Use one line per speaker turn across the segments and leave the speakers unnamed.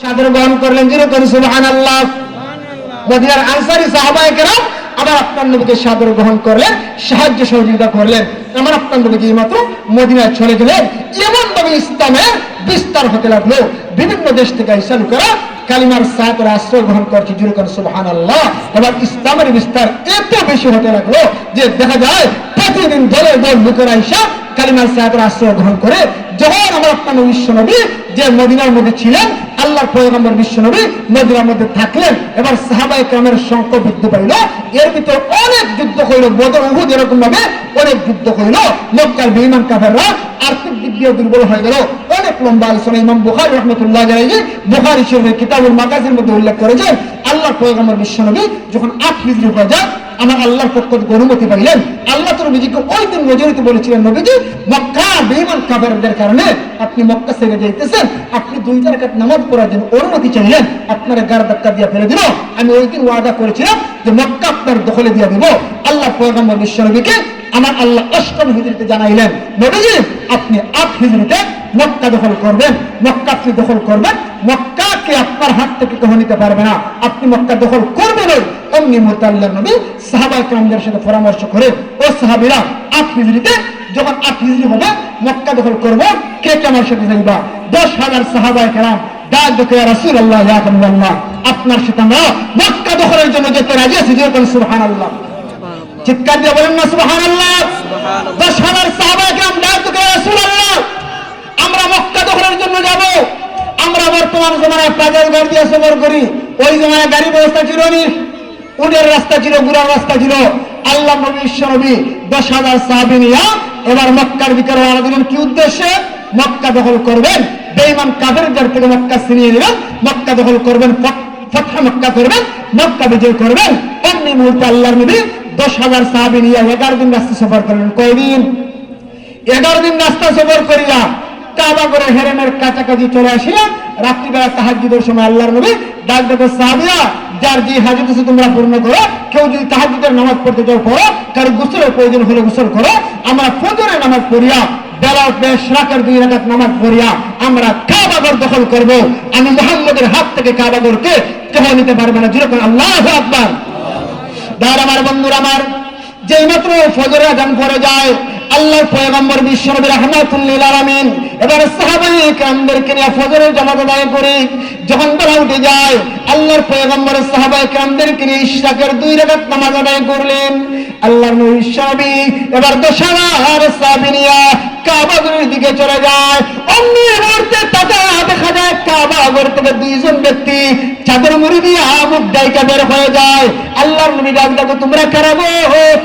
সাদর গ্রহণ করলেন, যেরকম সুবহানাল্লাহ। মদিনার আনসারী সাহাবায়ে কেরাম আবার আপনার নবীকে সাদর গ্রহণ করলেন, সাহায্য সহযোগিতা করলেন। আমার আপনার নবীকে মাত্র মদিনায় চলে গেলেন। এমন ভাবে ইসলামের বিস্তার হতে লাগলো, বিভিন্ন দেশ থেকে এসে লোকেরা কালিমার সাথে আশ্রয় গ্রহণ করছে, যেরকম সুবহানাল্লাহ। এবার ইসলামের বিস্তার এত বেশি হতে লাগলো যে দেখা যায় প্রতিদিন দলে দল লোকেরা এসে কালিমার সাথে আশ্রয় গ্রহণ করে। যখন আমার আপনার বিশ্ব নবী যে মদিনার মধ্যে ছিলেন, আল্লাহর পয়গম্বর বিশ্ব নবী মদিনার মধ্যে থাকলেন, এবার সাহাবায়ে কেরামের সংখ্যা বৃদ্ধি পাইল। এর ভিতর অনেক যুদ্ধ হইল, বদর উহুদ এরকম ভাবে অনেক যুদ্ধ হইল। মক্কার বেঈমান কাফেররা আর্থিক দিক দিয়ে দুর্বল হয়ে গেল। অনেক লম্বা আলোচনা ইমাম বুখারী রাহমাতুল্লাহ আলাইহি বুখারী শরীফের কিতাবুল মাগাজির মধ্যে উল্লেখ করেছেন, আল্লাহর পয়গম্বর বিশ্ব নবী যখন 8 হিজরি হয়ে যায়, আমার আল্লাহর পক্ষ থেকে অনুমতি পাইলেন। আল্লাহ তো নবীজিকে ওই দিন নজরিতে বলেছিলেন, নবীজি মক্কা বেঈমান কাফেরদের কারণে আপনি মক্কা ছেড়ে যাইতেছেন, আপনি 2 রাকাত নামাজ পড়ার জন্য অনুমতি চাইলেন, আপনারা গার ধাক্কা দিয়ে ফেলে দিল। আমি ওই দিন ওয়াদা করেছিলাম যে মক্কা আপনার দখলে দিয়ে দিব। আল্লাহ পয়গম্বর বিশ্ব নবীকে আমার আল্লাহ 8ম হিজরিতে জানাইলেন, নবীজি আপনি 8 হিজরিতে মক্কা দখল করবেন। মক্কা আপনি দখল করবেন, মক্কাকে আপনার হাত থেকে কেউ নিতে পারবে না, আপনি মক্কা দখল করবেন। অমনি মুহূর্তে আল্লাহর নবী সাহাবায়ে কেরামদের সাথে পরামর্শ করে, ও সাহাবীরা 8 হিজরিতে যখন 8 হিজরি হবে মক্কা দখল করব, কে কে আমার সাথে যাইবা? 10,000 সাহাবায়ে কেরাম ডাক দেখে, ইয়া রাসূলুল্লাহ, ইয়া হাবিবাল্লাহ, আপনার সাথে আমরা মক্কা দখলের জন্য যেতে রাজি আছি, যেরকম সুবহানাল্লাহ। চিৎকার দিয়ে বলেন না সুবহানাল্লাহ। 10,000 সাহাবায়ে কেরাম ডাক দেখে, ইয়া রাসূলুল্লাহ, আমরা মক্কা দখলের জন্য যাব। আমরা বর্তমান জমানায় পাগল গাড়ি দিয়ে সফর করি, ওই জমানায় গাড়ি ব্যবস্থা ছিল না, উটের রাস্তা ছিল, ঘোড়ার রাস্তা ছিল। আল্লাহ নবী বিশ্ব নবী 10,000 সাহাবী নিয়ে এবার মক্কার ভিতরে রওনা দিলেন। কি উদ্দেশ্যে? মক্কা দখল করবেন, বেঈমান কাফেরদের থেকে মক্কা ছিনিয়ে নেবেন, মক্কা দখল করবেন, ফতহ মক্কা করবেন, মক্কা বিজয় করবেন। অমনি মুহূর্তে আল্লাহর নবী 10,000 সাহাবী নিয়ে 11 দিন রাস্তা সফর করলেন। কয়দিন? 11 দিন রাস্তা সফর করিয়া কাবা করে হেরেমের কাছাকাছি চলে আসিয়া রাত্রিবেলা তাহাজ্জুদের সময় আল্লাহর নবী ডাক দেখো, সাহাবীরা যার যে হাজত আছে তোমরা পূর্ণ করো। কেউ যদি তাহাজ্জুদের নামাজ পড়তে চাও পড়ো, কারো গোসলের প্রয়োজন হলে গোসল করো। আমরা ফজরের নামাজ পড়িয়া বেলা বেশ রাতের 2 রাকাত নামাজ পড়িয়া আমরা কাবা ঘর দখল করব। আমি মুহাম্মদের হাত থেকে কাবা ঘরকে কেউ নিতে পারবে না, যেরকম আল্লাহু আকবার। দার আমার বন্ধুরা আমার, যেই মাত্র ফজরের আযান পড়ে যায়, আল্লাহর পয়গম্বর বিশ্বনবী রাহমাতুল লিল আলামিন এবার সাহাবায়ে কেরামদেরকে নিয়ে ফজরের জামাত আদায় করে যখন বেলা উঠে যায়, আল্লাহর পয়গম্বর সাহাবায়ে কেরামদেরকে নিয়ে ইশরাকের 2 রাকাত নামাজ আদায় করলেন। আল্লাহর নবী বিশ্বনবী এবার 10,000 সাহাবী নিয়ে কাবা ঘরের দিকে চলে যায়। অমনি মুহূর্তে তাকায় দেখা যায় কাবা ঘর থেকে 2 জন ব্যক্তি চাদর মুড়ি দিয়ে মুখ ঢাকা বের হয়ে যায়। আল্লাহর নবী ডাক দেখো, তোমরা কেন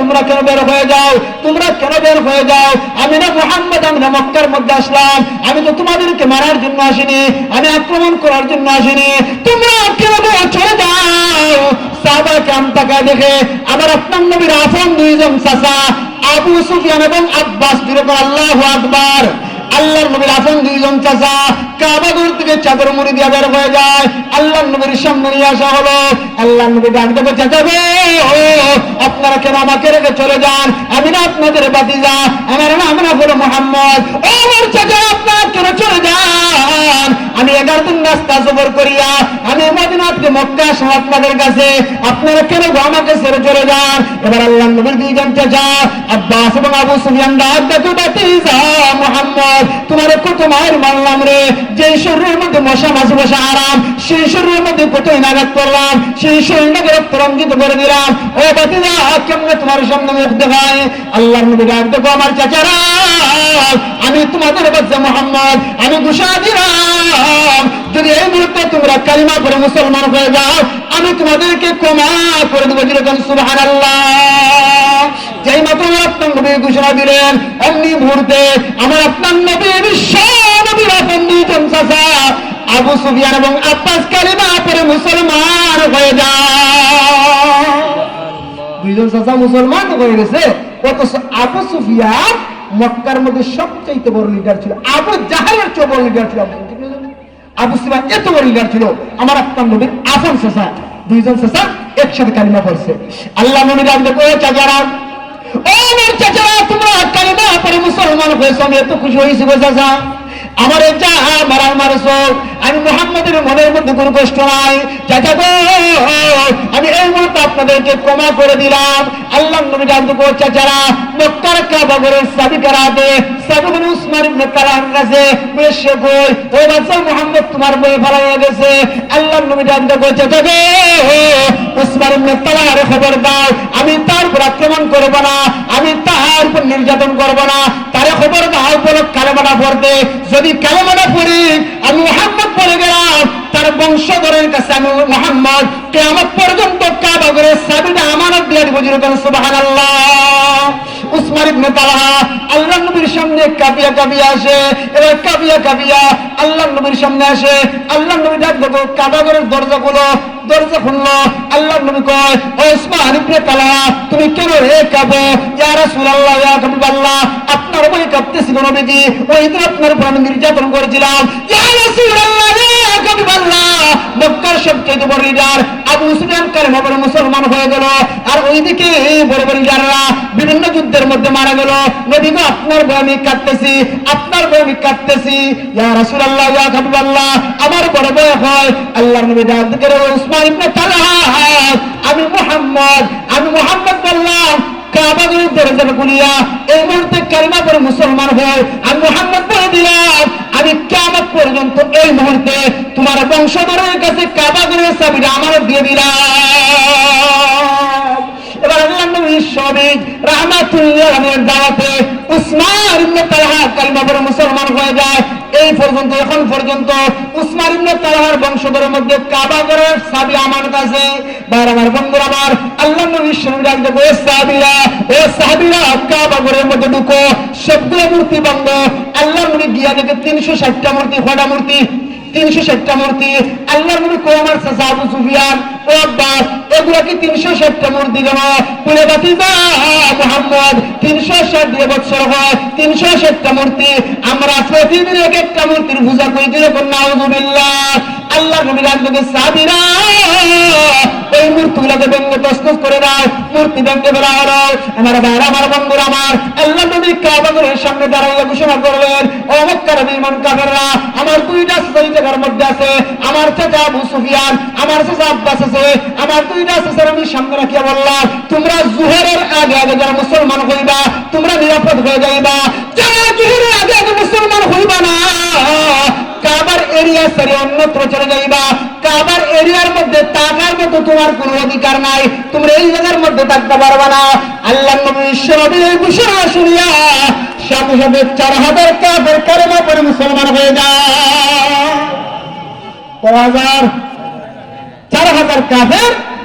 তোমরা কেন বের হয়ে যাও? তোমরা কেন বের হয়ে যাও? আমি না মুহাম্মদ, আমি না মক্কার মধ্যে আসলাম, আমি তো তোমাদেরকে মারার জন্য আসিনি, আমি আক্রমণ করার জন্য আসিনি, তোমরা কেন চলে যাও? সাহাবায়ে কেরাম তাকায় দেখে আমার আপনার নবীর আপন 2 জন চাচা আবু সুফিয়ান এবং আব্বাস, যেরকম আল্লাহু আকবার। আল্লাহর নবীর আপন 2 জন চাচা কাবা ঘর থেকে চাদর মুড়ি দিয়ে বের হয়ে যায়। আল্লাহর নবীর সামনে নিয়ে আসা হলো। আল্লাহর নবী ডাক দেবে, চাচা গো, আপনারা কেন আমাকে রেখে চলে যান? আমি না আপনাদের ভাতিজা, আমার নাম না হলো মুহাম্মদ। ও আমার চাচা, আপনারা কেন চলে যান? আমি 11 দিন রাস্তা সফর করিয়া আমি মদিনা থেকে মক্কা আসলাম আপনাদের কাছে, আপনারা কেন আমাকে ছেড়ে চলে যান? এবার আল্লাহর নবীর 2 জন চাচা আব্বাস এবং আবু সুফিয়ান ডাক দেখো, ভাতিজা মুহাম্মদ, তোমার কত মায়ের মারলাম রে, যে শরীরের মধ্যে মশা মাছি বসা আরাম, সেই শরীরের মধ্যে কতই নাগাদ করলাম, সেই শরীরটাকে রক্তরঞ্জিত করে দিলাম। ও ভাতিজা, কেমনে তোমার সামনে মুখ দেখায়? আল্লাহর নবী ডাক দেখো, আমার চাচারা, আমি তোমাদের বাচ্চা মুহাম্মদ, আমি ঘোষণা দিলাম, যদি এই মুহূর্তে তোমরা কালিমা পড়ে মুসলমান হয়ে যাও, আমি তোমাদেরকে ক্ষমা করে দেবো, যেরকম সুবহানাল্লাহ। যেই মাত্র আপনার নবী ঘোষণা দিলেন, অমনি মুহূর্তে আমার আপনার নবী বিশ্ব নবীর আপন 2 জন চাচা আবু সুফিয়ান এবং আব্বাস কালিমা পড়ে মুসলমান হয়ে যায়। 2 জন চাচা মুসলমান হয়ে গেছে। অথচ আবু সুফিয়ান মক্কার মধ্যে সবচেয়ে বড় লিডার ছিল, আবু জাহেলের চেয়ে বড় লিডার ছিল। আবু সুফিয়ান এত বড় লিডার ছিল। আমার আপনার নবীর আপন চাচা 2 জন চাচা একসাথে কালিমা পড়ছে। আল্লাহ নবী ডাক দেখো, চাচারা, ও আমার চাচারা, তোমরা কালিমা পড়ে মুসলমান হয়েছো, আমি এত খুশি হয়েছি গো চাচা। আমার যা মারার মারছো, আমি মুহাম্মদের মনের মধ্যে মধ্যে কোনো কষ্ট নাই। চাচা গো, আমি এই মুহূর্তে আপনাদেরকে ক্ষমা করে দিলাম। আল্লাহ নবী জানতে গো চাচারা মক্কার কাবা ঘরের চাবি কারাতে সাইদুল উসমান ইবনে তালহার কাছে বসে কই, ও বাদশা মুহাম্মদ তোমার বই ফেলা হয়ে গেছে। আল্লাহ নবী জানতে গো চাচা গো, উসমান ইবনে তালহার খবর দাও, আমি তার উপর আক্রমণ করব না, আমি তার উপর নির্যাতন করব না, তারে খবর দাও বলো কালেমাটা পড়তে। যদি কালেমাটা পড়ি আমি মুহাম্মদ বলে গেলাম, তার বংশধরের কাছে আমি মুহাম্মদ কিয়ামত পর্যন্ত কাবা ঘরের চাবিটা আমানত দিয়ে দিব। সুবহানাল্লাহ। উসমান ইবনে তালহা আল্লাহর নবীর সামনে কাঁপিয়া কাঁপিয়া আসে। এবার কাঁপিয়া কাঁপিয়া আল্লাহর নবীর সামনে আসে। আল্লাহর নবী ডাক দেখো কাবা ঘরের দরজা খুলো। দরজা খুললো। আল্লাহর নবী কয়, ও উসমান ইবনে তালহা তুমি কেন রে কাঁপো? ইয়া রাসূলুল্লাহ, ইয়া হাবিবাল্লাহ, আপনার বই কাঁপতেছিল নবীজি, ওই দিন আপনার উপর আমি নির্যাতন করেছিলাম। ইয়া রাসূলুল্লাহ, ইয়া হাবিবাল্লাহ, মক্কার সবচেয়ে বড় লিডার আবু সুফিয়ান কালেমা পড়ে মুসলমান হয়ে গেল, আর ওইদিকে বড় বড় লিডাররা বিভিন্ন যুদ্ধের মধ্যে মারা গেল। নবী গো আপনার ভয়ে আমি কাঁদতেছি, আপনার ভয়ে আমি কাঁদতেছি। ইয়া রাসূলুল্লাহ, ইয়া হাবিবাল্লাহ, আমার বড় ভয় হয়। আল্লাহর নবী ডাক দিয়ে উসমান ইবনে তালহা, আমি মুহাম্মদ বললাম কাবা ঘরের দরজা খুলিয়া এই মুহূর্তে কালিমা পড়ে মুসলমান হয়, আমি মুহাম্মদ বলে দিলাম আমি কিয়ামত পর্যন্ত এই মুহূর্তে তোমার বংশধরের কাছে কাবা ঘরের চাবিটা আমানত দিয়ে দিলাম। এবার আল্লাহর নবী শহীদ রাহমাতুল্লাহ আলাইহির দাওয়াতে উসমান ইবনে তালহা কালিমা পড়ে মুসলমান হয়ে যায়। এই পর্যন্ত এখন পর্যন্ত উসমান ইবনে তালহার বংশধরের মধ্যে কাবা ঘরের চাবি আমানত আছে। ভাইরা আমার, বন্ধুরা আমার, আল্লাহর নবী শরীর ডাকতে ও সাহাবীরা কাবা ঘরের মধ্যে ঢুকো, সবগুলো মূর্তি বন্ধ। আল্লাহর নবী গিয়া দেখে 360টা মূর্তি। কয়টা মূর্তি? 360টা মূর্তি। আল্লাহর নবী কো আমার চাচা আবু সুফিয়ান, ও আব্বাস, এগুলা কি 360টা মূর্তি কেন? বলে বাতিজা মুহাম্মদ 360 দিয়ে বছর হয়, 360টা মূর্তি। আমরা প্রতিদিন এক একটা মূর্তির পূজা করি, যেরকম নাউযুবিল্লাহ। আল্লাহর নবী রাখবে সাহাবীরা এই মূর্তিগুলোকে ভেঙে তছনছ করে দাও, মূর্তি ভেঙে ফেলা হলো। আমার ভাইরা, আমার বন্ধুরা আমার, আল্লাহ নবী কাবা ঘরের সামনে দাঁড়াইয়া ঘোষণা করলেন, ও মক্কার বিমান কাফেররা, আমার দুইটা সেই জায়গার মধ্যে আছে, আমার চাচা আবু সুফিয়ান, আমার চাচা আব্বাস আছে, আমার দুইটা চাচার আমি সামনে রাখিয়া বললাম, তোমরা জোহরের আগে আগে যারা মুসলমান হইবা তোমরা নিরাপদ হয়ে যাইবা, যারা জোহরের আগে আগে মুসলমান হইবা না কাবার এরিয়া ছেড়ে অন্যত্র চলে যাইবা। কাবার এরিয়ার মধ্যে থাকার মতো তোমার কোনো অধিকার নাই, তোমরা এই জায়গার মধ্যে থাকতে পারবা না। আল্লাহর নবী বিশ্বনবীর এই ঘোষণা শুনিয়া সাথে সাথে 4000 কাফের কালেমা পড়ে মুসলমান হয়ে যায়। 4000 কাফের